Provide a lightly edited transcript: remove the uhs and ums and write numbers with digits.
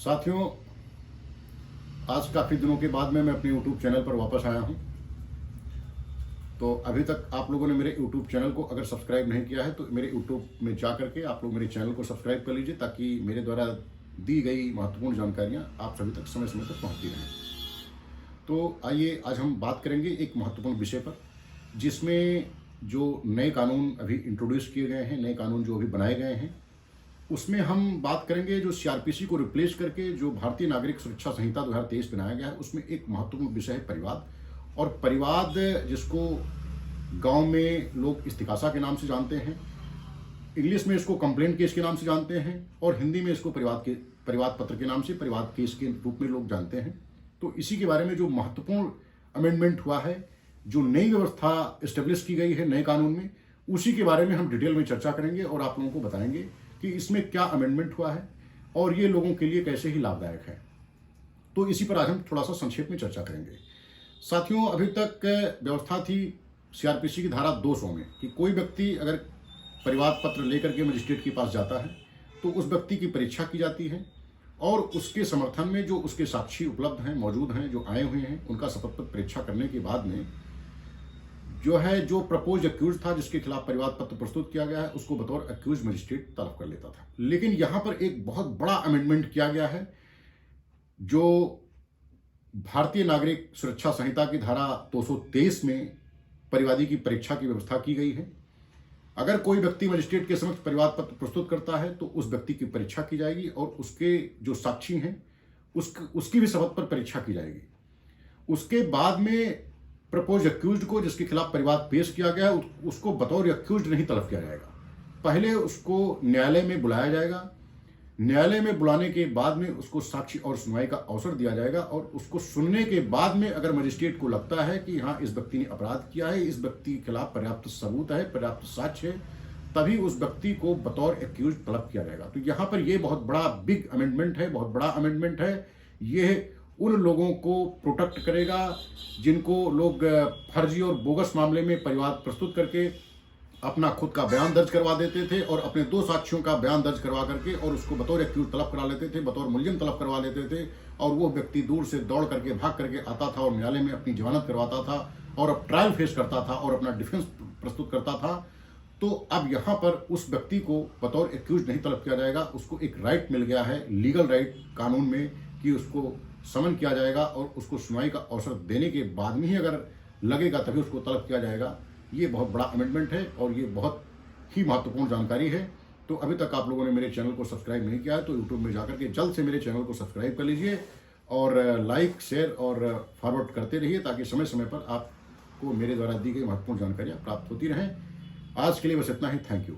साथियों, आज काफ़ी दिनों के बाद में मैं अपने YouTube चैनल पर वापस आया हूं। तो अभी तक आप लोगों ने मेरे YouTube चैनल को अगर सब्सक्राइब नहीं किया है तो मेरे YouTube में जा करके आप लोग मेरे चैनल को सब्सक्राइब कर लीजिए, ताकि मेरे द्वारा दी गई महत्वपूर्ण जानकारियां आप सभी तक समय समय तक पहुंचती रहें। तो आइए आज हम बात करेंगे एक महत्वपूर्ण विषय पर, जिसमें जो नए कानून अभी इंट्रोड्यूस किए गए हैं, नए कानून जो अभी बनाए गए हैं, उसमें हम बात करेंगे जो सीआरपीसी को रिप्लेस करके जो भारतीय नागरिक सुरक्षा संहिता 2023 बनाया गया है, उसमें एक महत्वपूर्ण विषय है परिवाद। और परिवाद जिसको गांव में लोग इस्तिकासा के नाम से जानते हैं, इंग्लिश में इसको कंप्लेंट केस के नाम से जानते हैं, और हिंदी में इसको परिवाद पत्र के नाम से परिवाद केस के रूप में लोग जानते हैं। तो इसी के बारे में जो महत्वपूर्ण अमेंडमेंट हुआ है, जो नई व्यवस्था इस्टेब्लिश की गई है नए कानून में, उसी के बारे में हम डिटेल में चर्चा करेंगे और आप लोगों को बताएंगे कि इसमें क्या अमेंडमेंट हुआ है और ये लोगों के लिए कैसे ही लाभदायक है। तो इसी पर आज हम थोड़ा सा संक्षेप में चर्चा करेंगे। साथियों, अभी तक व्यवस्था थी सीआरपीसी की धारा 200 में कि कोई व्यक्ति अगर परिवाद पत्र लेकर के मजिस्ट्रेट के पास जाता है तो उस व्यक्ति की परीक्षा की जाती है और उसके समर्थन में जो उसके साक्षी उपलब्ध हैं, मौजूद हैं, जो आए हुए हैं, उनका शपथ पत्र परीक्षा करने के बाद में जो प्रपोज अक्यूज था, जिसके खिलाफ परिवाद पत्र प्रस्तुत किया गया है, उसको बतौर अक्यूज मजिस्ट्रेट तलब कर लेता था। लेकिन यहां पर एक बहुत बड़ा अमेंडमेंट किया गया है। जो भारतीय नागरिक सुरक्षा संहिता की धारा 223 में परिवादी की परीक्षा की व्यवस्था की गई है। अगर कोई व्यक्ति मजिस्ट्रेट के समक्ष परिवाद पत्र प्रस्तुत करता है तो उस व्यक्ति की परीक्षा की जाएगी और उसके जो साक्षी हैं उसकी भी शपथ पर परीक्षा की जाएगी। उसके बाद में प्रपोज अक्यूज्ड को, जिसके खिलाफ परिवाद पेश किया गया है, उसको बतौर अक्यूज्ड नहीं तलब किया जाएगा। पहले उसको न्यायालय में बुलाया जाएगा। न्यायालय में बुलाने के बाद में उसको साक्षी और सुनवाई का अवसर दिया जाएगा और उसको सुनने के बाद में अगर मजिस्ट्रेट को लगता है कि हाँ, इस व्यक्ति ने अपराध किया है, इस व्यक्ति के खिलाफ पर्याप्त सबूत है, पर्याप्त साक्ष्य है, तभी उस व्यक्ति को बतौर एक्यूज तलब किया जाएगा। तो यहाँ पर यह बहुत बड़ा बिग अमेंडमेंट है, बहुत बड़ा अमेंडमेंट है। यह उन लोगों को प्रोटेक्ट करेगा जिनको लोग फर्जी और बोगस मामले में परिवाद प्रस्तुत करके अपना खुद का बयान दर्ज करवा देते थे और अपने दो साक्षियों का बयान दर्ज करवा करके और उसको बतौर एक्यूज तलब करा लेते थे, बतौर मुलजिम तलब करवा लेते थे, और वो व्यक्ति दूर से दौड़ करके भाग करके आता था और न्यायालय में अपनी जमानत करवाता था और अब ट्रायल फेस करता था और अपना डिफेंस प्रस्तुत करता था। तो अब यहाँ पर उस व्यक्ति को बतौर एक्यूज नहीं तलब किया जाएगा। उसको एक राइट मिल गया है, लीगल राइट कानून में, कि उसको समन किया जाएगा और उसको सुनवाई का अवसर देने के बाद में ही अगर लगेगा तभी उसको तलब किया जाएगा। ये बहुत बड़ा अमेंडमेंट है और ये बहुत ही महत्वपूर्ण जानकारी है। तो अभी तक आप लोगों ने मेरे चैनल को सब्सक्राइब नहीं किया है तो यूट्यूब में जाकर के जल्द से मेरे चैनल को सब्सक्राइब कर लीजिए और लाइक, शेयर और फॉरवर्ड करते रहिए, ताकि समय समय पर आपको मेरे द्वारा दी गई महत्वपूर्ण जानकारियाँ प्राप्त होती रहें। आज के लिए बस इतना ही। Thank you.